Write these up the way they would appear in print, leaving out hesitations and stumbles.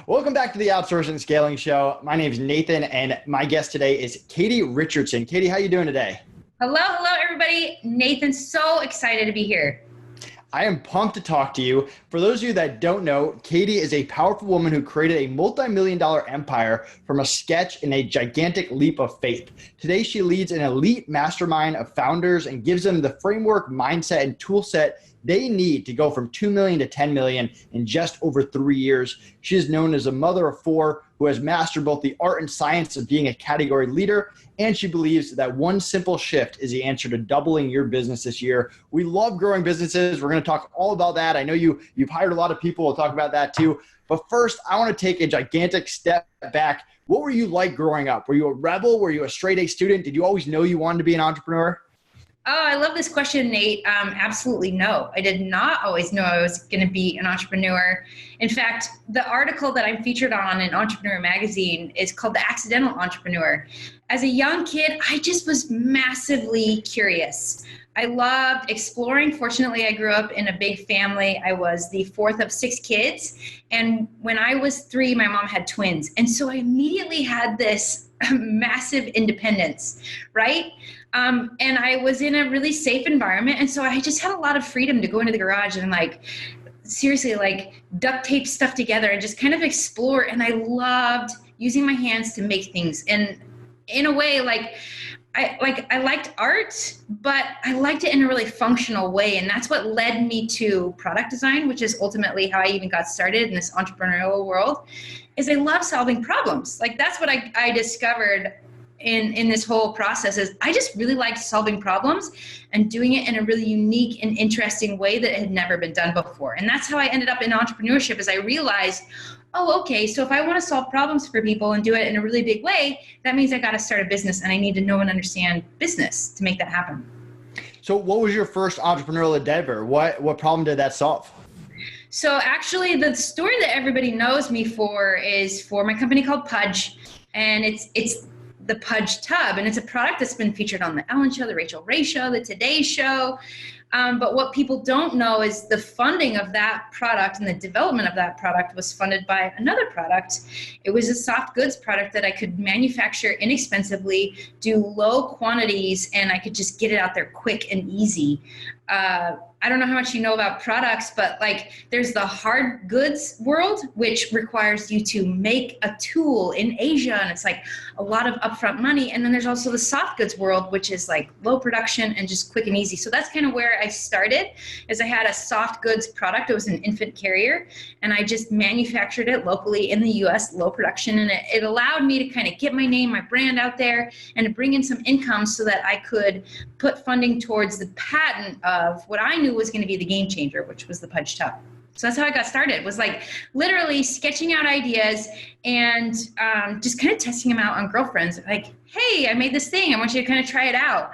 Welcome back to the Outsourcing Scaling Show. My name is Nathan, and my guest today is Katie Richardson. Katie, how you doing today? Hello, everybody. Nathan, so excited to be here. I am pumped to talk to you. For those of you that don't know, Katie is a powerful woman who created a multi-million-dollar empire from a sketch and a gigantic leap of faith. Today, she leads an elite mastermind of founders and gives them the framework, mindset, and tool set they need to go from 2 million to 10 million in just over 3 years. She is known as a mother of four who has mastered both the art and science of being a category leader, and she believes that one simple shift is the answer to doubling your business this year. We love growing businesses. We're going to talk all about that. I know you've hired a lot of people. We'll talk about that too. But first, I want to take a gigantic step back. What were you like growing up? Were you a rebel? Were you a straight A student? Did you always know you wanted to be an entrepreneur? Oh, I love this question, Nate. Absolutely no. I did not always know I was going to be an entrepreneur. In fact, the article that I'm featured on in Entrepreneur Magazine is called The Accidental Entrepreneur. As a young kid, I just was massively curious. I loved exploring. Fortunately, I grew up in a big family. I was the fourth of 6 kids. And when I was 3, my mom had twins. And so I immediately had this massive independence, right? And I was in a really safe environment. And so I just had a lot of freedom to go into the garage and seriously duct tape stuff together and just kind of explore. And I loved using my hands to make things. And in a way, I liked art, but I liked it in a really functional way. And that's what led me to product design, which is ultimately how I even got started in this entrepreneurial world, is I love solving problems. That's what I discovered in this whole process is I just really liked solving problems and doing it in a really unique and interesting way that had never been done before. And that's how I ended up in entrepreneurship, is I realized, oh, okay, so if I want to solve problems for people and do it in a really big way, that means I got to start a business, and I need to know and understand business to make that happen. So what was your first entrepreneurial endeavor? What problem did that solve? So actually the story that everybody knows me for is for my company called PUJ, and it's the PUJ tub, and it's a product that's been featured on the Ellen Show, the Rachel Ray Show, the Today Show. But what people don't know is the funding of that product and the development of that product was funded by another product. It was a soft goods product that I could manufacture inexpensively, do low quantities, and I could just get it out there quick and easy. I don't know how much you know about products, but there's the hard goods world, which requires you to make a tool in Asia, and it's a lot of upfront money. And then there's also the soft goods world, which is low production and just quick and easy. So that's kind of where I started, is I had a soft goods product. It was an infant carrier, and I just manufactured it locally in the US, low production. And it allowed me to kind of get my name, my brand out there, and to bring in some income so that I could put funding towards the patent of what I knew was going to be the game changer, which was the PUJ tub. So that's how I got started, was literally sketching out ideas and just kind of testing them out on girlfriends. Hey, I made this thing. I want you to kind of try it out.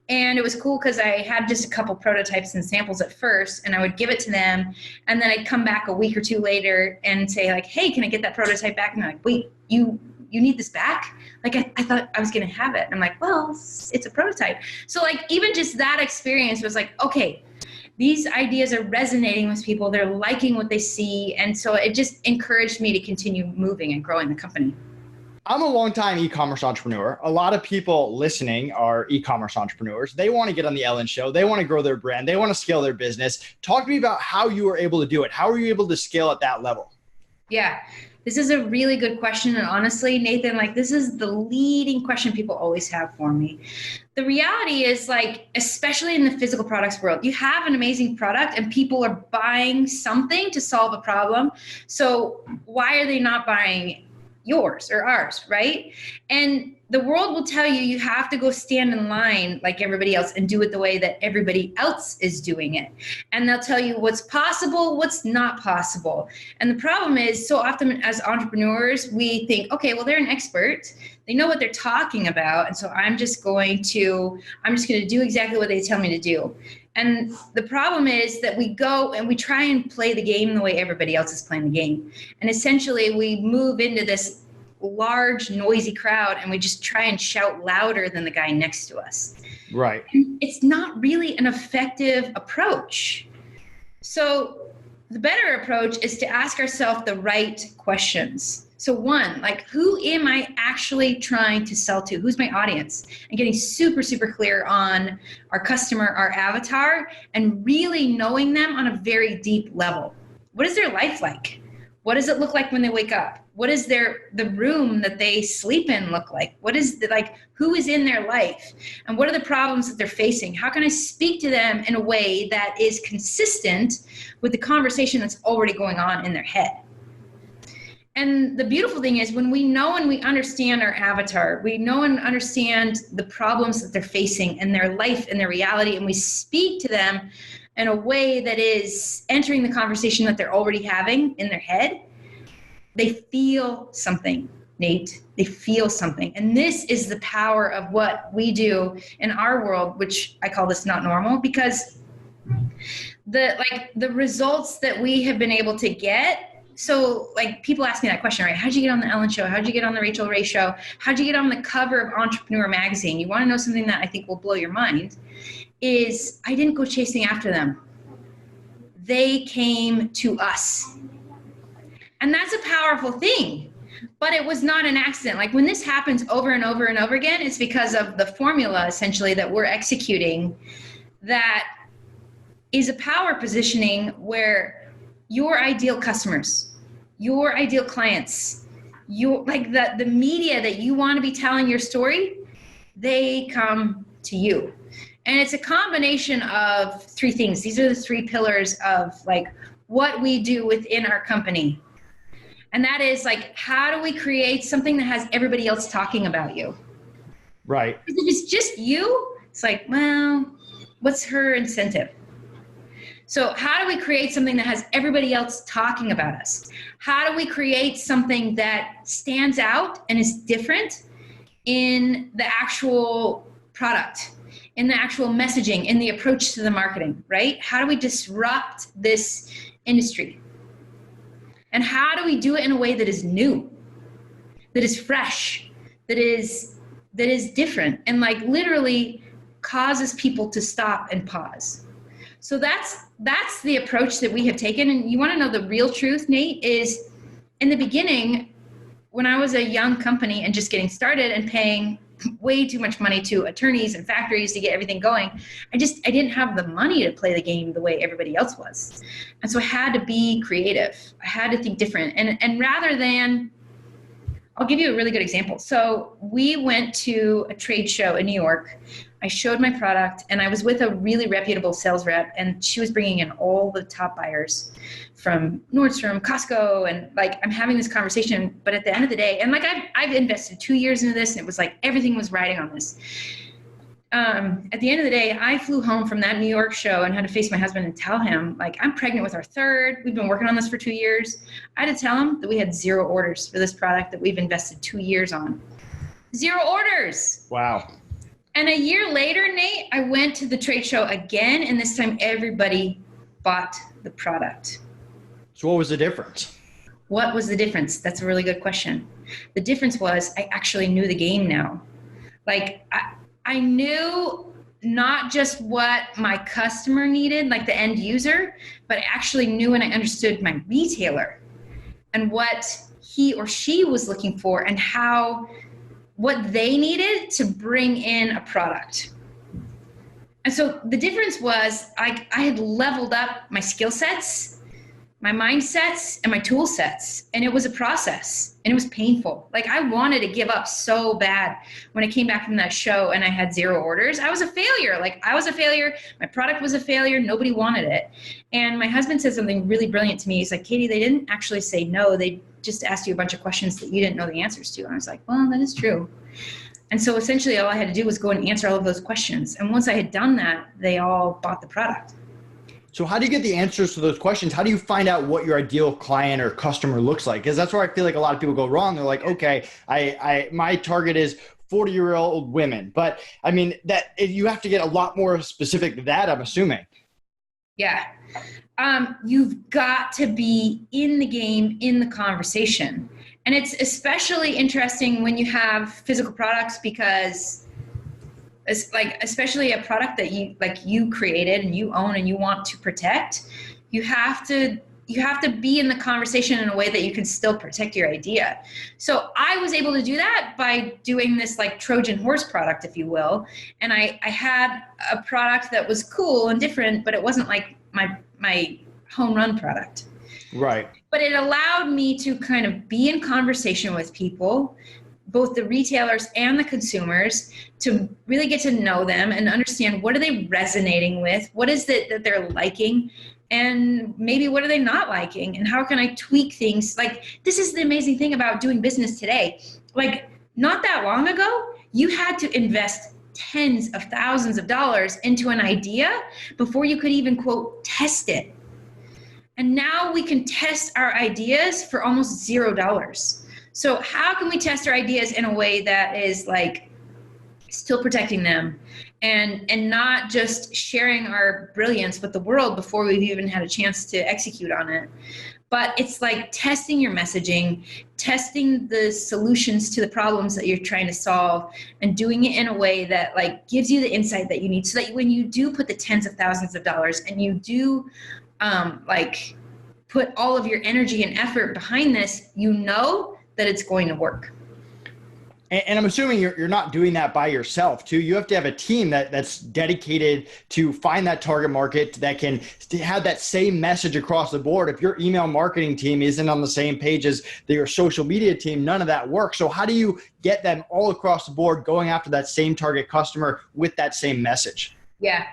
And it was cool because I had just a couple prototypes and samples at first, and I would give it to them. And then I'd come back a week or two later and say hey, can I get that prototype back? And they're like, wait, you need this back? I thought I was going to have it. And I'm well, it's a prototype. So even just that experience was okay, these ideas are resonating with people. They're liking what they see. And so it just encouraged me to continue moving and growing the company. I'm a longtime e-commerce entrepreneur. A lot of people listening are e-commerce entrepreneurs. They want to get on the Ellen Show. They want to grow their brand. They want to scale their business. Talk to me about how you were able to do it. How were you able to scale at that level? Yeah, this is a really good question. And honestly, Nathan, this is the leading question people always have for me. The reality is especially in the physical products world, you have an amazing product and people are buying something to solve a problem. So why are they not buying yours or ours, right? And the world will tell you you have to go stand in line like everybody else and do it the way that everybody else is doing it. And they'll tell you what's possible, what's not possible. And the problem is, so often as entrepreneurs, we think, okay, well, they're an expert. They know what they're talking about. And so I'm just going to do exactly what they tell me to do. And the problem is that we go and we try and play the game the way everybody else is playing the game. And essentially we move into this large, noisy crowd and we just try and shout louder than the guy next to us. Right. And it's not really an effective approach. So The better approach is to ask ourselves the right questions. So one, like, who am I actually trying to sell to? Who's my audience? And getting super, super clear on our customer, our avatar, and really knowing them on a very deep level. What is their life like? What does it look like when they wake up? What is the room that they sleep in look like? What is who is in their life? And what are the problems that they're facing? How can I speak to them in a way that is consistent with the conversation that's already going on in their head? And the beautiful thing is when we know and we understand our avatar, we know and understand the problems that they're facing in their life and their reality, and we speak to them in a way that is entering the conversation that they're already having in their head, they feel something, Nate. They feel something. And this is the power of what we do in our world, which I call this not normal, because the results that we have been able to get. So like people ask me that question, right? How'd you get on the Ellen Show? How'd you get on the Rachel Ray Show? How'd you get on the cover of Entrepreneur Magazine? You want to know something that I think will blow your mind is I didn't go chasing after them. They came to us. And that's a powerful thing, but it was not an accident. Like when this happens over and over and over again, it's because of the formula essentially that we're executing that is a power positioning where your ideal customers, your ideal clients, the media that you want to be telling your story, they come to you. And it's a combination of three things. These are the three pillars of like what we do within our company. And that is like, how do we create something that has everybody else talking about you? Right. Because if it's just you, it's like, well, what's her incentive? So how do we create something that has everybody else talking about us? How do we create something that stands out and is different in the actual product, in the actual messaging, in the approach to the marketing, right? How do we disrupt this industry? And how do we do it in a way that is new, that is fresh, that is different, and like literally causes people to stop and pause? So that's the approach that we have taken. And you want to know the real truth, Nate, is in the beginning, when I was a young company and just getting started and paying way too much money to attorneys and factories to get everything going, I didn't have the money to play the game the way everybody else was. And so I had to be creative. I had to think different. And rather than, I'll give you a really good example. So we went to a trade show in New York. I showed my product and I was with a really reputable sales rep, and she was bringing in all the top buyers from Nordstrom, Costco, and like I'm having this conversation, but at the end of the day, and like I've invested 2 years into this, and it was like everything was riding on this. At the end of the day, I flew home from that New York show and had to face my husband and tell him, like, I'm pregnant with our third. We've been working on this for 2 years. I had to tell him that we had 0 orders for this product that we've invested 2 years on. 0 orders. Wow. And a year later, Nate, I went to the trade show again, and this time everybody bought the product. So what was the difference? What was the difference? That's a really good question. The difference was I actually knew the game now. Like I knew not just what my customer needed, like the end user, but I actually knew and I understood my retailer and what he or she was looking for and what they needed to bring in a product. And so the difference was I had leveled up my skill sets, my mindsets, and my tool sets. And it was a process, and it was painful. Like I wanted to give up so bad when I came back from that show and I had 0 orders. I was a failure. Like I was a failure. My product was a failure. Nobody wanted it. And my husband said something really brilliant to me. He's like, Katie, they didn't actually say no. They just asked you a bunch of questions that you didn't know the answers to. And I was like, well, that is true. And so essentially all I had to do was go and answer all of those questions. And once I had done that, they all bought the product. So how do you get the answers to those questions? How do you find out what your ideal client or customer looks like? Because that's where I feel like a lot of people go wrong. They're like, okay, my target is 40-year-old women. But I mean, that you have to get a lot more specific than that, I'm assuming. Yeah. You've got to be in the game, in the conversation. And it's especially interesting when you have physical products because it's like, especially a product that you created and you own and you want to protect, you have to you have to be in the conversation in a way that you can still protect your idea. So I was able to do that by doing this like Trojan horse product, if you will. And I had a product that was cool and different, but it wasn't like my home run product. Right. But it allowed me to kind of be in conversation with people, both the retailers and the consumers, to really get to know them and understand what are they resonating with, what is it that they're liking, and maybe what are they not liking, and how can I tweak things. Like, this is the amazing thing about doing business today. Like, not that long ago, you had to invest tens of thousands of dollars into an idea before you could even, quote, test it. And now we can test our ideas for almost $0. So how can we test our ideas in a way that is like still protecting them and not just sharing our brilliance with the world before we've even had a chance to execute on it? But it's like testing your messaging, testing the solutions to the problems that you're trying to solve, and doing it in a way that like gives you the insight that you need, so that when you do put the tens of thousands of dollars and you do like put all of your energy and effort behind this, you know that it's going to work. And I'm assuming you're not doing that by yourself too. You have to have a team that's dedicated to find that target market, that can have that same message across the board. If your email marketing team isn't on the same page as your social media team, none of that works. So how do you get them all across the board going after that same target customer with that same message? Yeah.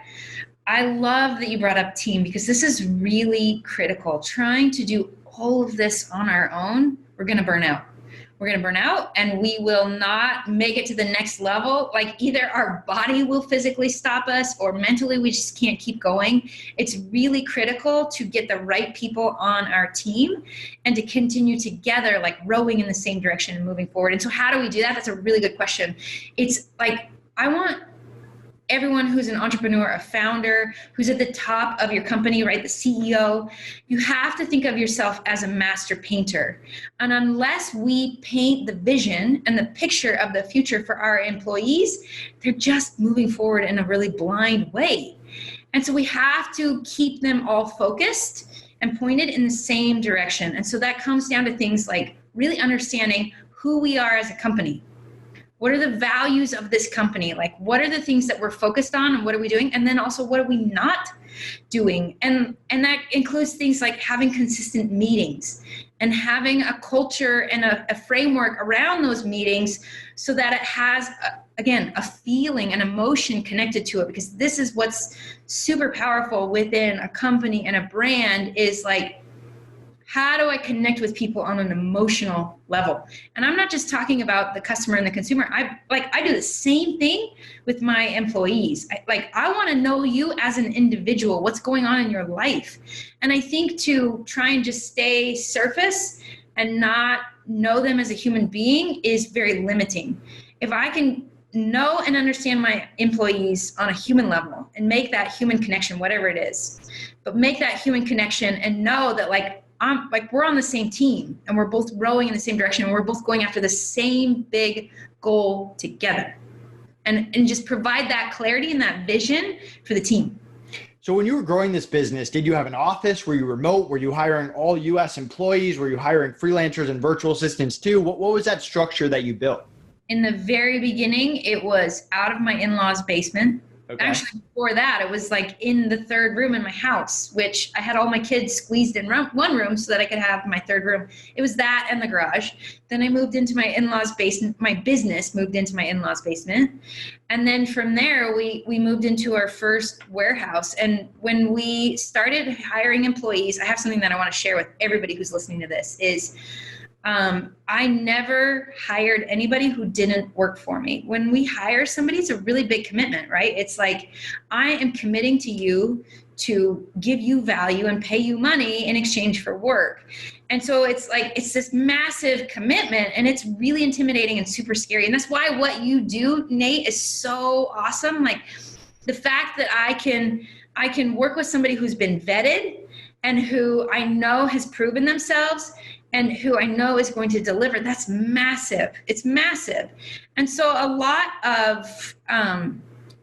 I love that you brought up team, because this is really critical. Trying to do all of this on our own, we're going to burn out. We're going to burn out, and we will not make it to the next level. Like, either our body will physically stop us, or mentally we just can't keep going. It's really critical to get the right people on our team and to continue together, like rowing in the same direction and moving forward. And so how do we do that? That's a really good question. It's like, I want everyone who's an entrepreneur, a founder, who's at the top of your company, right? The CEO, you have to think of yourself as a master painter. And unless we paint the vision and the picture of the future for our employees, they're just moving forward in a really blind way. And so we have to keep them all focused and pointed in the same direction. And so that comes down to things like really understanding who we are as a company. What are the values of this company? Like, what are the things that we're focused on, and what are we doing? And then also, what are we not doing? And that includes things like having consistent meetings and having a culture and a framework around those meetings, so that it has, again, a feeling, an emotion connected to it. Because this is what's super powerful within a company and a brand, is like, how do I connect with people on an emotional level? And I'm not just talking about the customer and the consumer. I do the same thing with my employees. I want to know you as an individual, what's going on in your life. And I think to try and just stay surface and not know them as a human being is very limiting. If I can know and understand my employees on a human level and make that human connection, whatever it is, but make that human connection and know that we're on the same team, and we're both rowing in the same direction, and we're both going after the same big goal together, and just provide that clarity and that vision for the team. So when you were growing this business, did you have an office? Were you remote? Were you hiring all US employees? Were you hiring freelancers and virtual assistants too? What was that structure that you built? In the very beginning, it was out of my in-laws' basement. Okay. Actually, before that, it was like in the third room in my house, which I had all my kids squeezed in one room so that I could have my third room. It was that and the garage. Then I moved into my in-laws' basement. My business moved into my in-laws' basement. And then from there, we moved into our first warehouse. And when we started hiring employees, I have something that I want to share with everybody who's listening to this is, I never hired anybody who didn't work for me. When we hire somebody, it's a really big commitment, right? It's like, I am committing to you to give you value and pay you money in exchange for work. And so it's like, it's this massive commitment, and it's really intimidating and super scary. And that's why what you do, Nate, is so awesome. Like, the fact that I can work with somebody who's been vetted and who I know has proven themselves and who I know is going to deliver, that's massive. It's massive. And so a lot of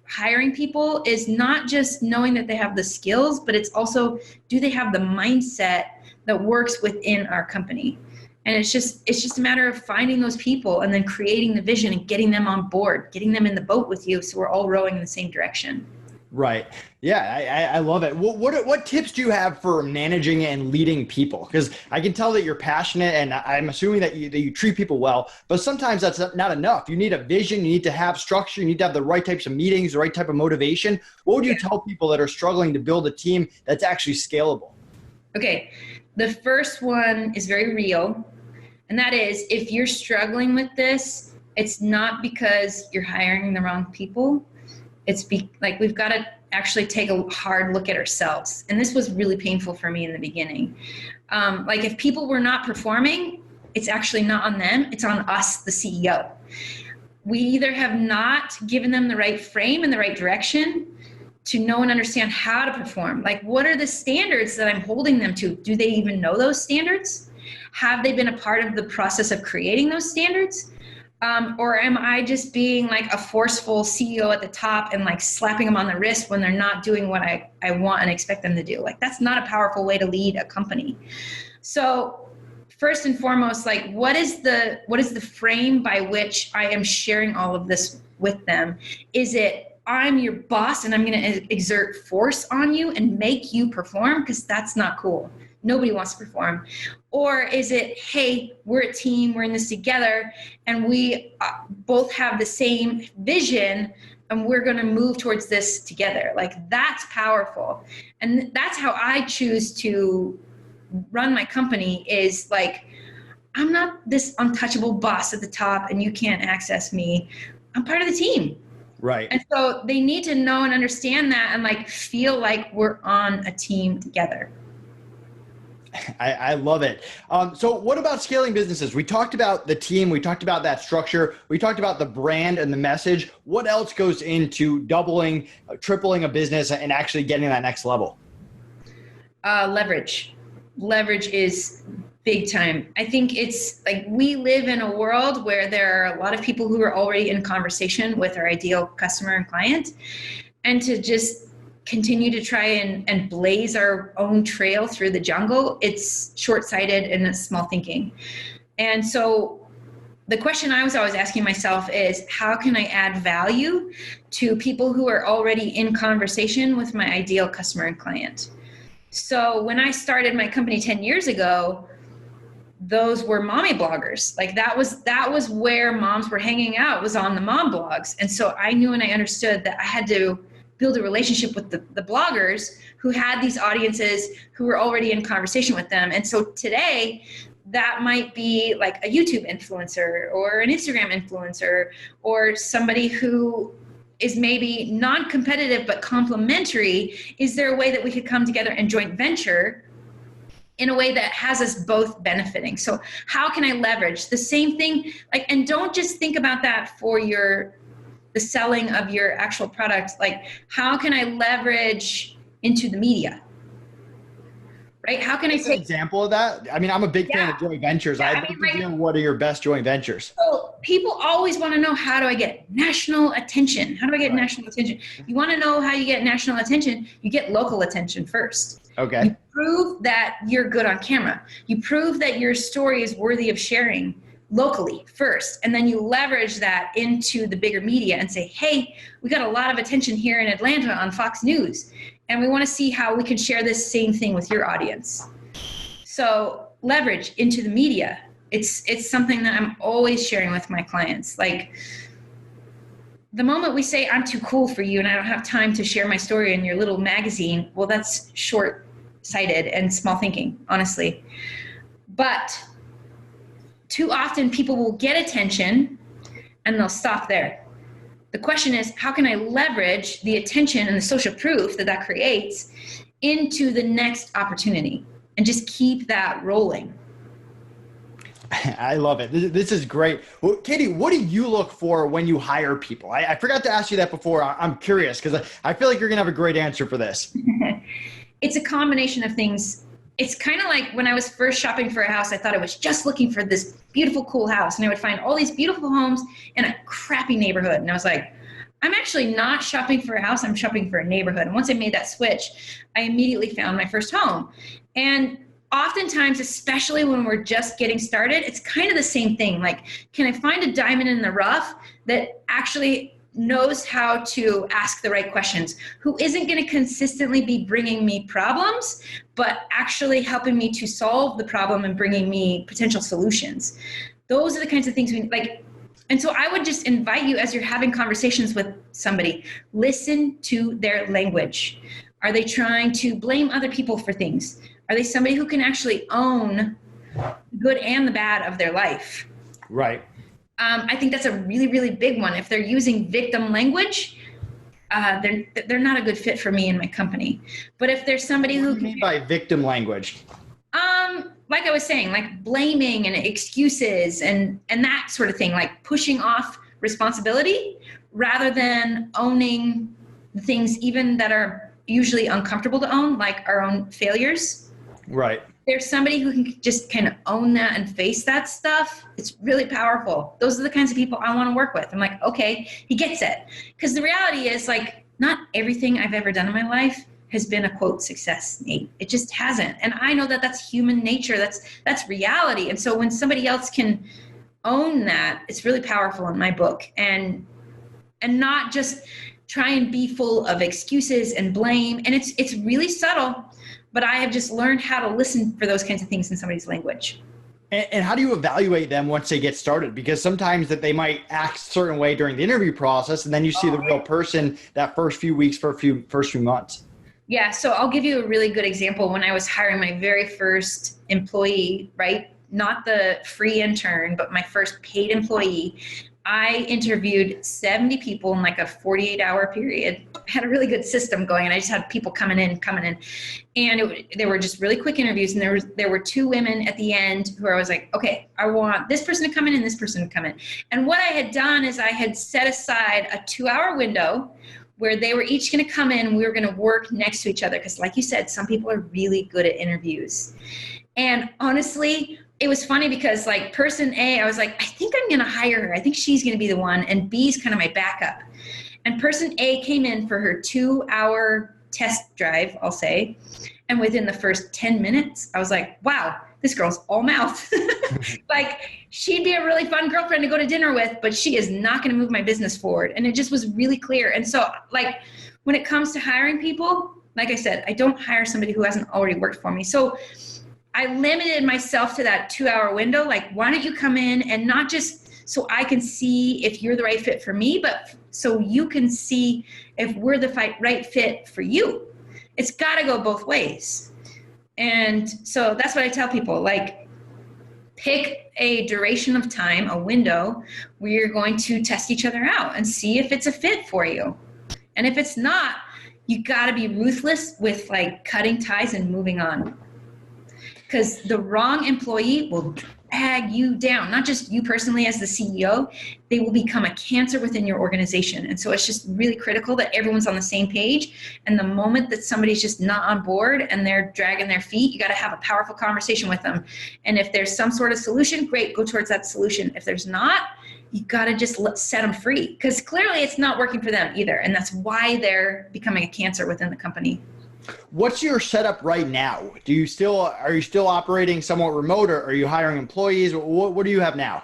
hiring people is not just knowing that they have the skills, but it's also, do they have the mindset that works within our company. And it's just a matter of finding those people and then creating the vision and getting them on board, getting them in the boat with you so we're all rowing in the same direction. Right. Yeah, I love it. What tips do you have for managing and leading people? Because I can tell that you're passionate, and I'm assuming that you treat people well, but sometimes that's not enough. You need a vision, you need to have structure, you need to have the right types of meetings, the right type of motivation. What would you tell people that are struggling to build a team that's actually scalable? Okay. The first one is very real. And that is, if you're struggling with this, it's not because you're hiring the wrong people. It's we've got to actually take a hard look at ourselves. And this was really painful for me in the beginning. If people were not performing, it's actually not on them. It's on us, the CEO. We either have not given them the right frame and the right direction to know and understand how to perform. Like, what are the standards that I'm holding them to? Do they even know those standards? Have they been a part of the process of creating those standards? Or am I just being like a forceful CEO at the top and like slapping them on the wrist when they're not doing what I want and expect them to do? Like, that's not a powerful way to lead a company. So first and foremost, like, what is the frame by which I am sharing all of this with them? Is it, I'm your boss and I'm going to exert force on you and make you perform? Because that's not cool. Nobody wants to perform. Or is it, hey, we're a team, we're in this together, and we both have the same vision, and we're going to move towards this together. Like, that's powerful. And that's how I choose to run my company, is like, I'm not this untouchable boss at the top and you can't access me. I'm part of the team. Right. And so they need to know and understand that and like feel like we're on a team together. I love it. So what about scaling businesses? We talked about the team. We talked about that structure. We talked about the brand and the message. What else goes into doubling, tripling a business and actually getting to that next level? Leverage. Leverage is big time. I think it's like, we live in a world where there are a lot of people who are already in conversation with our ideal customer and client. And to just continue to try and blaze our own trail through the jungle, it's short-sighted and it's small thinking. And so the question I was always asking myself is, how can I add value to people who are already in conversation with my ideal customer and client? So when I started my company 10 years ago, those were mommy bloggers. Like, that was where moms were hanging out, was on the mom blogs. And so I knew and I understood that I had to build a relationship with the bloggers who had these audiences who were already in conversation with them. And so today, that might be like a YouTube influencer or an Instagram influencer, or somebody who is maybe non-competitive but complementary. Is there a way that we could come together and joint venture in a way that has us both benefiting? So how can I leverage the same thing? Like, and don't just think about that for the selling of your actual product. Like, how can I leverage into the media? Right? How can I take an example of that? I mean, I'm a big fan of joint ventures. I'd love to hear what are your best joint ventures. So people always want to know, how do I get national attention? How do I get national attention? You want to know how you get national attention? You get local attention first. Okay. You prove that you're good on camera. You prove that your story is worthy of sharing locally first, and then you leverage that into the bigger media and say, hey, we got a lot of attention here in Atlanta on Fox News, and we want to see how we can share this same thing with your audience. So leverage into the media. It's something that I'm always sharing with my clients. Like, the moment we say, I'm too cool for you and I don't have time to share my story in your little magazine, well, that's short-sighted and small thinking, honestly. But too often people will get attention and they'll stop there. The question is, how can I leverage the attention and the social proof that creates into the next opportunity and just keep that rolling? I love it. This is great. Well, Katie, what do you look for when you hire people? I forgot to ask you that before. I'm curious because I feel like you're going to have a great answer for this. It's a combination of things. It's kind of like when I was first shopping for a house, I thought I was just looking for this beautiful, cool house. And I would find all these beautiful homes in a crappy neighborhood. And I was like, I'm actually not shopping for a house. I'm shopping for a neighborhood. And once I made that switch, I immediately found my first home. And oftentimes, especially when we're just getting started, it's kind of the same thing. Like, can I find a diamond in the rough that actually knows how to ask the right questions, who isn't going to consistently be bringing me problems, but actually helping me to solve the problem and bringing me potential solutions. Those are the kinds of things we like. And so I would just invite you, as you're having conversations with somebody, listen to their language. Are they trying to blame other people for things? Are they somebody who can actually own the good and the bad of their life? Right. I think that's a really, really big one. If they're using victim language, they're not a good fit for me and my company. But if there's somebody who What do you mean by victim language? Like I was saying, like blaming and excuses and that sort of thing, like pushing off responsibility rather than owning the things even that are usually uncomfortable to own, like our own failures. Right. There's somebody who can just kind of own that and face that stuff. It's really powerful. Those are the kinds of people I want to work with. I'm like, okay, he gets it. Because the reality is, like, not everything I've ever done in my life has been a quote success, Nate. It just hasn't. And I know that that's human nature. That's reality. And so when somebody else can own that, it's really powerful in my book. And not just try and be full of excuses and blame. And it's really subtle. But I have just learned how to listen for those kinds of things in somebody's language. And how do you evaluate them once they get started? Because sometimes that they might act a certain way during the interview process, and then you see the real person that first few weeks, first few months. Yeah, so I'll give you a really good example. When I was hiring my very first employee, right? Not the free intern, but my first paid employee. I interviewed 70 people in like a 48-hour period. I had a really good system going, and I just had people coming in. And they were just really quick interviews. And there were two women at the end who I was like, okay, I want this person to come in and this person to come in. And what I had done is I had set aside a 2-hour window where they were each going to come in and we were going to work next to each other. Because like you said, some people are really good at interviews. And honestly, it was funny because like person A, I was like, I think I'm going to hire her. I think she's going to be the one. And B's kind of my backup. And person A came in for her 2-hour test drive, I'll say. And within the first 10 minutes, I was like, wow, this girl's all mouth. Like, she'd be a really fun girlfriend to go to dinner with, but she is not going to move my business forward. And it just was really clear. And so like, when it comes to hiring people, like I said, I don't hire somebody who hasn't already worked for me. So I limited myself to that 2-hour window. Like, why don't you come in and not just so I can see if you're the right fit for me, but so you can see if we're the right fit for you. It's got to go both ways. And so that's what I tell people, like, pick a duration of time, a window where you're going to test each other out and see if it's a fit for you. And if it's not, you got to be ruthless with like cutting ties and moving on. Because the wrong employee will drag you down, not just you personally as the CEO, they will become a cancer within your organization. And so it's just really critical that everyone's on the same page. And the moment that somebody's just not on board and they're dragging their feet, you got to have a powerful conversation with them. And if there's some sort of solution, great, go towards that solution. If there's not, you got to just set them free, because clearly it's not working for them either. And that's why they're becoming a cancer within the company. What's your setup right now? Are you still operating somewhat remote, or are you hiring employees? What do you have now?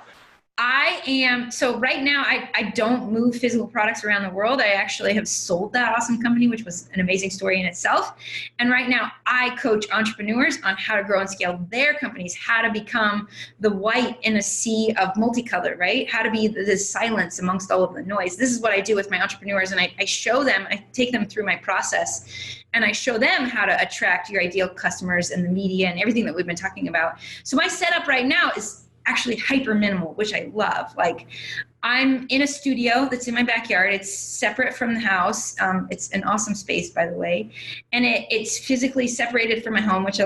I am. So right now, I don't move physical products around the world. I actually have sold that awesome company, which was an amazing story in itself. And right now I coach entrepreneurs on how to grow and scale their companies, how to become the white in a sea of multicolor, right? How to be the silence amongst all of the noise. This is what I do with my entrepreneurs. And I show them, I take them through my process, and I show them how to attract your ideal customers and the media and everything that we've been talking about. So my setup right now is actually hyper minimal, which I love. Like, I'm in a studio that's in my backyard. It's separate from the house. It's an awesome space, by the way. And it's physically separated from my home, which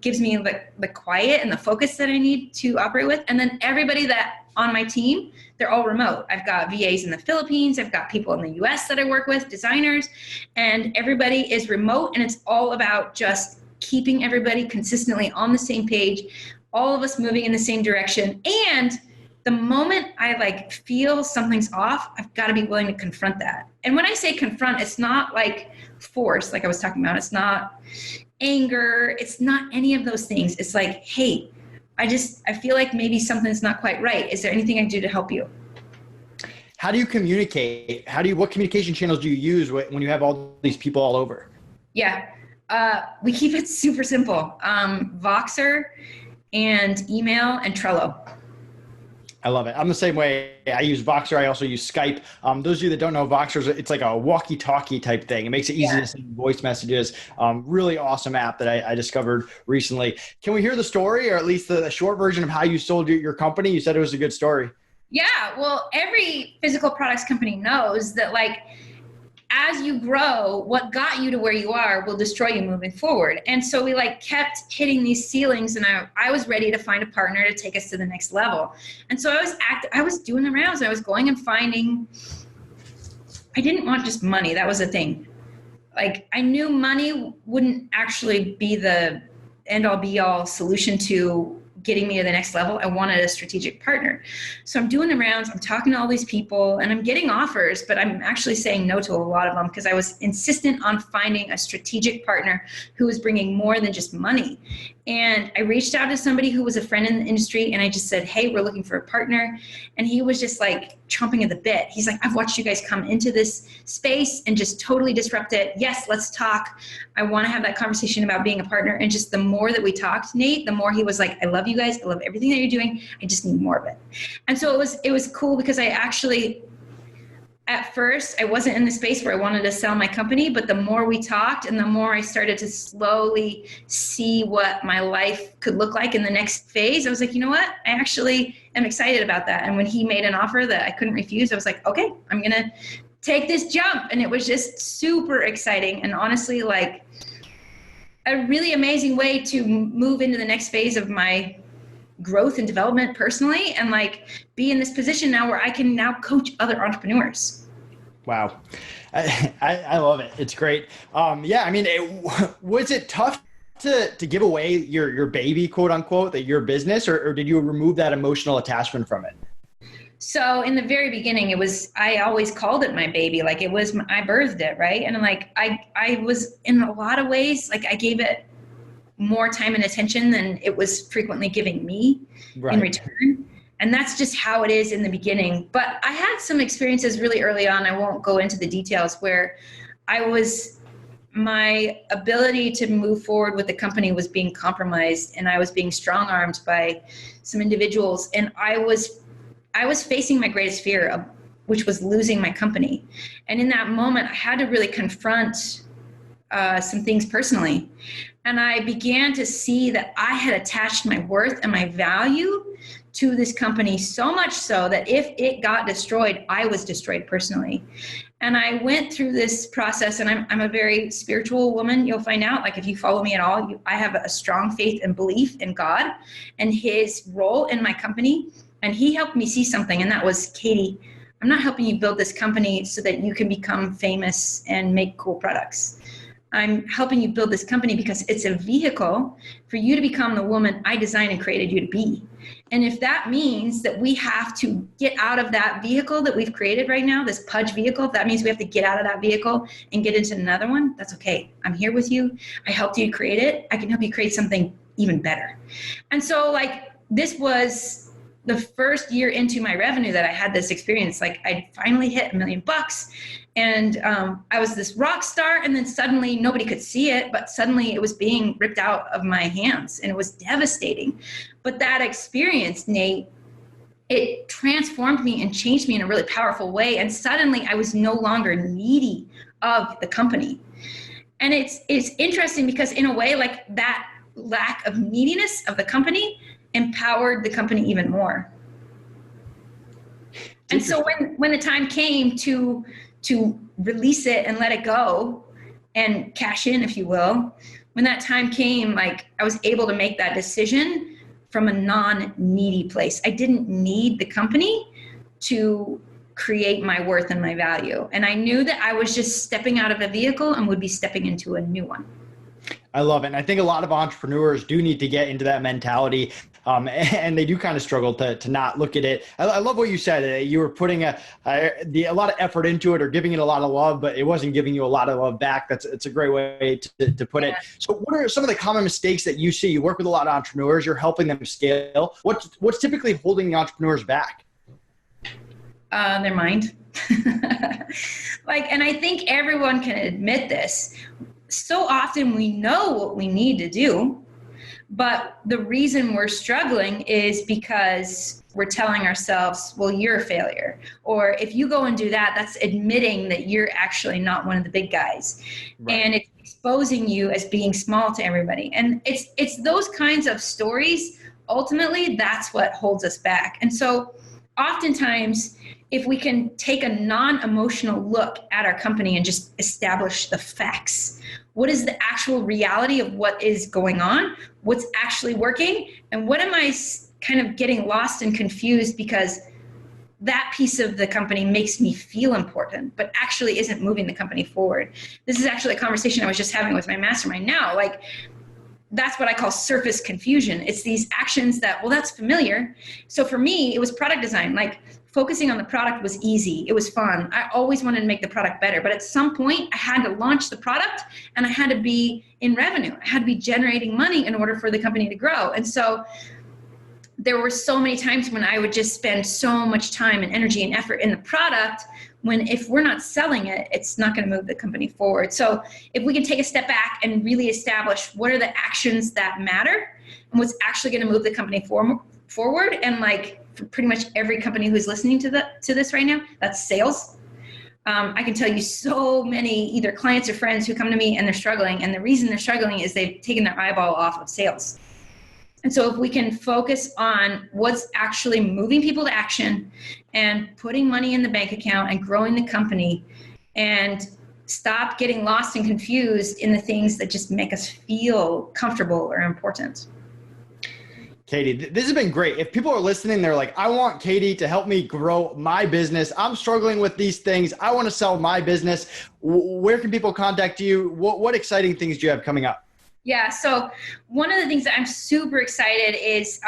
gives me the quiet and the focus that I need to operate with. And then everybody that on my team, they're all remote. I've got VAs in the Philippines. I've got people in the US that I work with, designers, and everybody is remote. And it's all about just keeping everybody consistently on the same page, all of us moving in the same direction. And the moment I like feel something's off, I've got to be willing to confront that. And when I say confront, it's not like force, like I was talking about. It's not, anger. It's not any of those things. It's like, hey, I feel like maybe something's not quite right. Is there anything I can do to help you? How do you communicate? What communication channels do you use when you have all these people all over? Yeah. We keep it super simple. Voxer and email and Trello. I love it. I'm the same way. I use Voxer. I also use Skype. Those of you that don't know, Voxer, it's like a walkie-talkie type thing. It makes it easy to send voice messages. Really awesome app that I discovered recently. Can we hear the story, or at least the short version of how you sold your company? You said it was a good story. Yeah. Well, every physical products company knows that, like, as you grow, what got you to where you are will destroy you moving forward. And so we kept hitting these ceilings, and I was ready to find a partner to take us to the next level. And so I was doing the rounds. I was going and finding, I didn't want just money. That was the thing. Like, I knew money wouldn't actually be the end all be all solution to getting me to the next level. I wanted a strategic partner. So I'm doing the rounds, I'm talking to all these people, and I'm getting offers, but I'm actually saying no to a lot of them because I was insistent on finding a strategic partner who was bringing more than just money. And I reached out to somebody who was a friend in the industry, and I just said, hey, we're looking for a partner. And he was just like chomping at the bit. He's like, I've watched you guys come into this space and just totally disrupt it. Yes, let's talk. I want to have that conversation about being a partner. And just the more that we talked, Nate, the more he was like, I love you guys. I love everything that you're doing. I just need more of it. And so it was cool because I actually, at first, I wasn't in the space where I wanted to sell my company, but the more we talked and the more I started to slowly see what my life could look like in the next phase, I was like, you know what? I actually am excited about that. And when he made an offer that I couldn't refuse, I was like, okay, I'm going to take this jump. And it was just super exciting. And honestly, like, a really amazing way to move into the next phase of my growth and development personally, and like be in this position now where I can now coach other entrepreneurs. Wow. I love it. It's great. Yeah, I mean, was it tough to give away your baby, quote unquote, that your business, or did you remove that emotional attachment from it? So in the very beginning, I always called it my baby. Like, I birthed it. Right. And like, I was in a lot of ways, like, I gave it more time and attention than it was frequently giving me in return. And that's just how it is in the beginning. But I had some experiences really early on, I won't go into the details, where my ability to move forward with the company was being compromised, and I was being strong-armed by some individuals. And I was facing my greatest fear, which was losing my company. And in that moment, I had to really confront some things personally. And I began to see that I had attached my worth and my value to this company, so much so that if it got destroyed, I was destroyed personally. And I went through this process, and I'm a very spiritual woman. You'll find out, like, if you follow me at all, I have a strong faith and belief in God and his role in my company. And he helped me see something, and that was, Katie, I'm not helping you build this company so that you can become famous and make cool products. I'm helping you build this company because it's a vehicle for you to become the woman I designed and created you to be. And if that means that we have to get out of that vehicle that we've created right now, this PUJ vehicle, if that means we have to get out of that vehicle and get into another one, that's okay. I'm here with you. I helped you create it. I can help you create something even better. And so, like, this was the first year into my revenue that I had this experience. Like, I finally hit $1 million, and I was this rock star, and then suddenly nobody could see it, but suddenly it was being ripped out of my hands, and it was devastating. But that experience, Nate, it transformed me and changed me in a really powerful way. And suddenly I was no longer needy of the company. And it's interesting because, in a way, like, that lack of neediness of the company empowered the company even more. And so when the time came to release it and let it go and cash in, if you will, when that time came, like, I was able to make that decision from a non-needy place. I didn't need the company to create my worth and my value. And I knew that I was just stepping out of a vehicle and would be stepping into a new one. I love it. And I think a lot of entrepreneurs do need to get into that mentality. And they do kind of struggle to not look at it. I love what you said. You were putting a lot of effort into it or giving it a lot of love, but it wasn't giving you a lot of love back. It's a great way to put it. So what are some of the common mistakes that you see? You work with a lot of entrepreneurs, you're helping them scale. What's typically holding the entrepreneurs back? Their mind. And I think everyone can admit this. So often we know what we need to do, but the reason we're struggling is because we're telling ourselves, well, you're a failure. Or if you go and do that, that's admitting that you're actually not one of the big guys. Right. And it's exposing you as being small to everybody. And it's those kinds of stories. Ultimately, that's what holds us back. And so oftentimes, if we can take a non-emotional look at our company and just establish the facts, what is the actual reality of what is going on? What's actually working? And what am I kind of getting lost and confused because that piece of the company makes me feel important, but actually isn't moving the company forward? This is actually a conversation I was just having with my mastermind now. That's what I call surface confusion. It's these actions that, well, that's familiar. So for me, it was product design. Focusing on the product was easy. It was fun. I always wanted to make the product better. But at some point, I had to launch the product and I had to be in revenue. I had to be generating money in order for the company to grow. And so there were so many times when I would just spend so much time and energy and effort in the product when if we're not selling it, it's not going to move the company forward. So if we can take a step back and really establish what are the actions that matter and what's actually going to move the company forward, and for pretty much every company who's listening to this right now, that's sales. I can tell you so many either clients or friends who come to me and they're struggling, and the reason they're struggling is they've taken their eyeball off of sales. And so if we can focus on what's actually moving people to action and putting money in the bank account and growing the company, and stop getting lost and confused in the things that just make us feel comfortable or important. Katie, this has been great. If people are listening, they're like, I want Katie to help me grow my business. I'm struggling with these things. I want to sell my business. Where can people contact you? What exciting things do you have coming up? Yeah, so one of the things that I'm super excited is,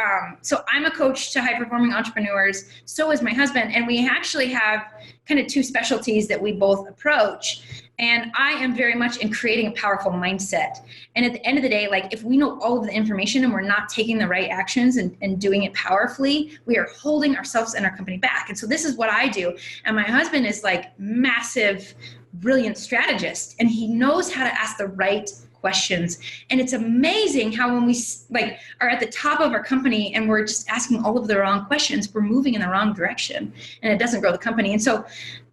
so I'm a coach to high-performing entrepreneurs. So is my husband, and we actually have kind of two specialties that we both approach. And I am very much in creating a powerful mindset. And at the end of the day, if we know all of the information and we're not taking the right actions and doing it powerfully, we are holding ourselves and our company back. And so this is what I do. And my husband is massive, brilliant strategist, and he knows how to ask the right questions. And it's amazing how when we are at the top of our company and we're just asking all of the wrong questions, we're moving in the wrong direction and it doesn't grow the company. And so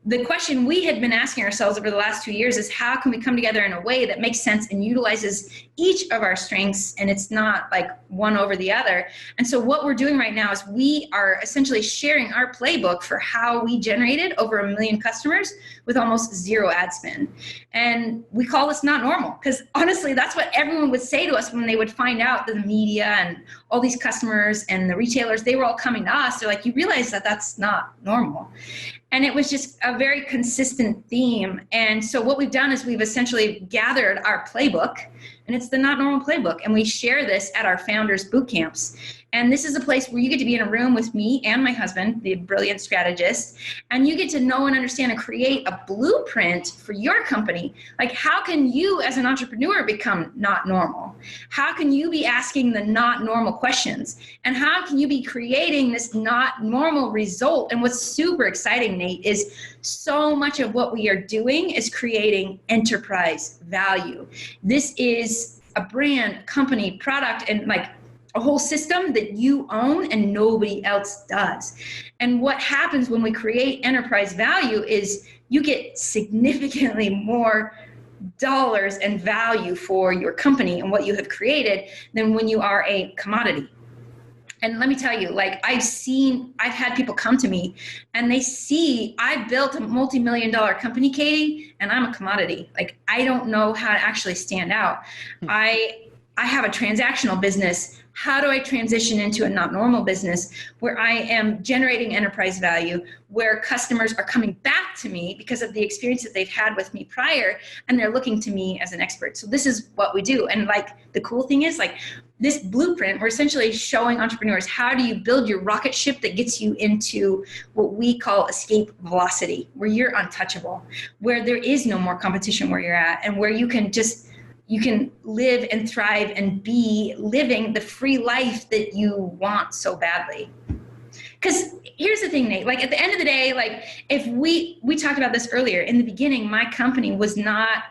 the question we had been asking ourselves over the last 2 years is, how can we come together in a way that makes sense and utilizes each of our strengths, and it's not one over the other? And so what we're doing right now is we are essentially sharing our playbook for how we generated over 1 million customers with almost zero ad spend. And we call this not normal, because honestly, that's what everyone would say to us when they would find out that the media and all these customers and the retailers, they were all coming to us. They're like, you realize that that's not normal. And it was just a very consistent theme. And so what we've done is we've essentially gathered our playbook, and it's the Not Normal Playbook. And we share this at our founders boot camps. And this is a place where you get to be in a room with me and my husband, the brilliant strategist, and you get to know and understand and create a blueprint for your company. How can you as an entrepreneur become not normal? How can you be asking the not normal questions? And how can you be creating this not normal result? And what's super exciting, Nate, is so much of what we are doing is creating enterprise value. This is a brand, company, product, and a whole system that you own and nobody else does. And what happens when we create enterprise value is you get significantly more dollars and value for your company and what you have created than when you are a commodity. And let me tell you, I've had people come to me and they see I built a multi-million-dollar company, Katie, and I'm a commodity. I don't know how to actually stand out. I have a transactional business. how do I transition into a not normal business where I am generating enterprise value, where customers are coming back to me because of the experience that they've had with me prior, and they're looking to me as an expert. So this is what we do. And like the cool thing is, like, this blueprint, we're essentially showing entrepreneurs how do you build your rocket ship that gets you into what we call escape velocity, where you're untouchable, where there is no more competition where you're at, and where you can live and thrive and be living the free life that you want so badly. Because here's the thing, Nate, like at the end of the day, like if we talked about this earlier, in the beginning, my company was not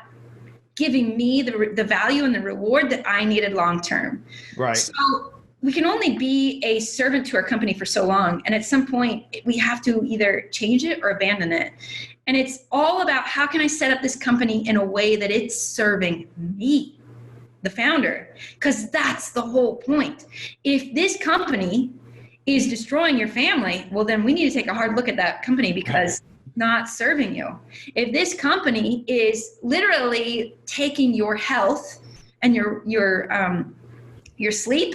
giving me the value and the reward that I needed long-term. Right. So we can only be a servant to our company for so long. And at some point we have to either change it or abandon it. And it's all about how can I set up this company in a way that it's serving me, the founder, because that's the whole point. If this company is destroying your family, well, then we need to take a hard look at that company because not serving you. If this company is literally taking your health and your sleep,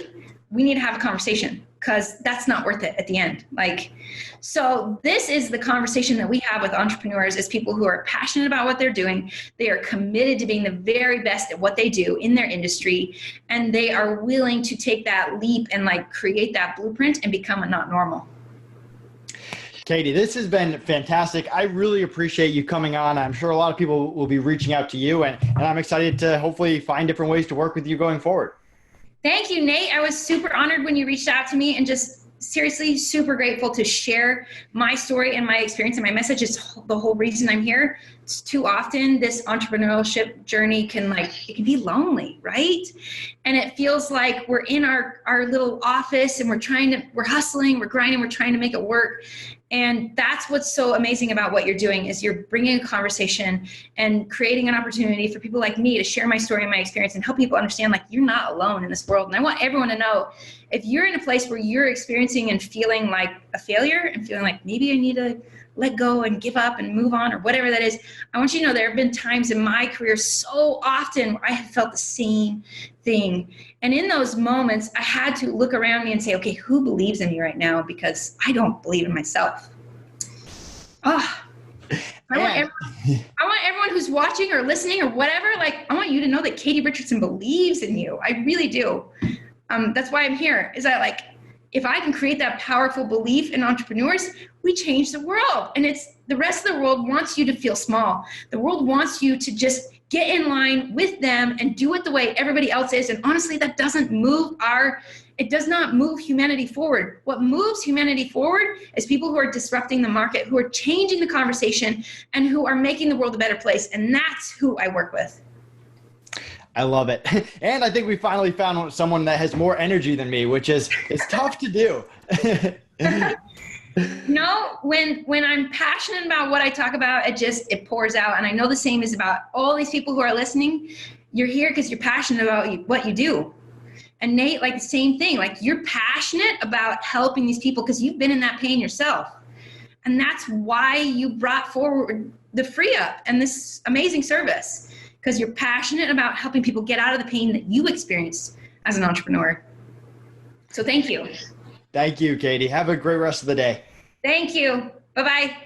we need to have a conversation because that's not worth it at the end. Like, so this is the conversation that we have with entrepreneurs, is people who are passionate about what they're doing. They are committed to being the very best at what they do in their industry. And they are willing to take that leap and like create that blueprint and become a not normal. Katie, this has been fantastic. I really appreciate you coming on. I'm sure a lot of people will be reaching out to you, and I'm excited to hopefully find different ways to work with you going forward. Thank you, Nate. I was super honored when you reached out to me, and just seriously super grateful to share my story and my experience and my message. Is the whole reason I'm here. It's too often this entrepreneurship journey it can be lonely, right? And it feels like we're in our little office and we're hustling, we're grinding, we're trying to make it work. And that's what's so amazing about what you're doing, is you're bringing a conversation and creating an opportunity for people like me to share my story and my experience and help people understand, like, you're not alone in this world. And I want everyone to know, if you're in a place where you're experiencing and feeling like a failure and feeling like maybe I need to let go and give up and move on or whatever that is, I want you to know there have been times in my career so often where I have felt the same thing. And in those moments, I had to look around me and say, okay, who believes in me right now? Because I don't believe in myself. I want everyone who's watching or listening or whatever, like, I want you to know that Katie Richardson believes in you. I really do. That's why I'm here, is that, like, if I can create that powerful belief in entrepreneurs, we change the world. And the rest of the world wants you to feel small. The world wants you to just get in line with them and do it the way everybody else is. And honestly, that doesn't move it does not move humanity forward. What moves humanity forward is people who are disrupting the market, who are changing the conversation, and who are making the world a better place. And that's who I work with. I love it. And I think we finally found someone that has more energy than me, which is tough to do. No, when I'm passionate about what I talk about, it pours out. And I know the same is about all these people who are listening. You're here because you're passionate about what you do. And Nate, like the same thing, like you're passionate about helping these people because you've been in that pain yourself. And that's why you brought forward the Free Up and this amazing service, because you're passionate about helping people get out of the pain that you experienced as an entrepreneur. So thank you. Thank you, Katie. Have a great rest of the day. Thank you. Bye-bye.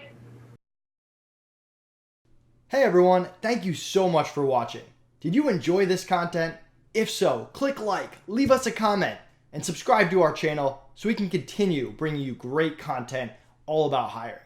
Hey everyone, thank you so much for watching. Did you enjoy this content? If so, click like, leave us a comment, and subscribe to our channel so we can continue bringing you great content all about hiring.